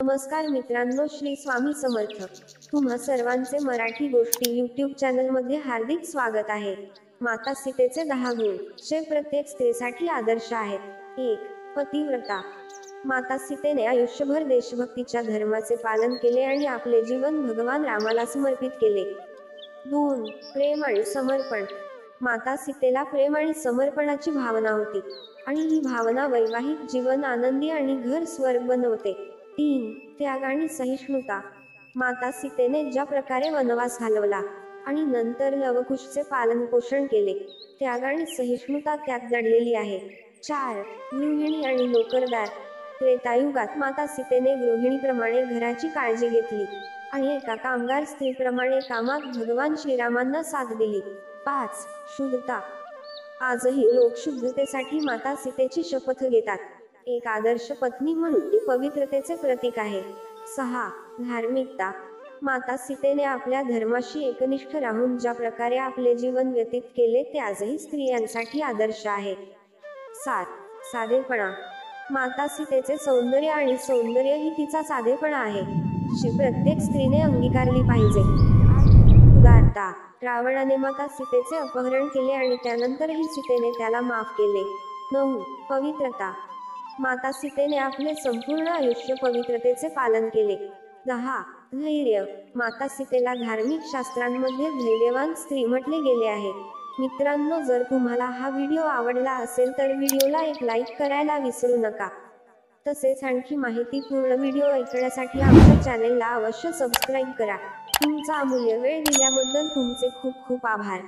नमस्कार मित्रांनो, श्री स्वामी समर्थ. तुम्हा सर्वांचे मराठी गोष्टी यूट्यूब चॅनलमध्ये हार्दिक स्वागत आहे. माता सीतेचे 10 गुण जे प्रत्येक स्त्रीसाठी आदर्श आहेत. 1. पतिव्रता. माता सीतेने आयुष्यभर देशभक्तीच्या धर्माचे पालन केले आणि आपले जीवन भगवान रामाला समर्पित केले. 2. प्रेम आणि समर्पण. माता सीतेला प्रेम आणि समर्पणाची भावना होती आणि ही भावना वैवाहिक जीवन आनंदी आणि घर स्वर्ग बनवते. 3. त्याग आणि सहिष्णुता. माता सीतेने ज्या प्रकारे वनवास घालवला आणि नंतर लवकुशचे पालन पोषण केले, त्याग आणि सहिष्णुता त्यात दडलेली आहे. 4. गृहिणी आणि नोकरदार. त्रेतायुगात माता सीतेने गृहिणीप्रमाणे घराची काळजी घेतली आणि एका कामगार स्त्रीप्रमाणे कामात भगवान श्रीरामांना साथ दिली. 5. शुद्धता. आजही लोक शुद्धतेसाठी माता सीतेची शपथ घेतात. एक आदर्श पत्नी म्हणून ती पवित्रतेचे प्रतीक आहे. 6. धार्मिकता. माता सीतेने आपल्या धर्माशी एकनिष्ठ राहून ज्या प्रकारे आपले जीवन व्यतीत केले ते आजही स्त्रियांसाठी आदर्श आहे. 7. साधेपणा. माता सीतेचे सौंदर्य आणि सौंदर्य ही तिचा साधेपणा आहे, जी प्रत्येक स्त्रीने अंगीकारली पाहिजे. 8. उदारता. रावणाने माता सीतेचे अपहरण केले आणि त्यानंतरही सीतेने त्याला माफ केले. 9. पवित्रता. माता सीतेने आपले संपूर्ण आयुष्य पवित्रतेचे पालन केले. 10. धैर्य. माता सीतेला धार्मिक शास्त्रांमध्ये धैर्यवान स्त्री म्हटले गेले आहे. मित्रांनो, जर तुम्हाला हा व्हिडिओ आवडला असेल तर व्हिडिओला एक लाईक करायला विसरू नका. तसेच आणखी माहितीपूर्ण व्हिडिओ ऐकण्यासाठी आमच्या चॅनेलला अवश्य सबस्क्राईब करा. तुमचा अमूल्य वेळ दिल्याबद्दल तुमचे खूप खूप आभार.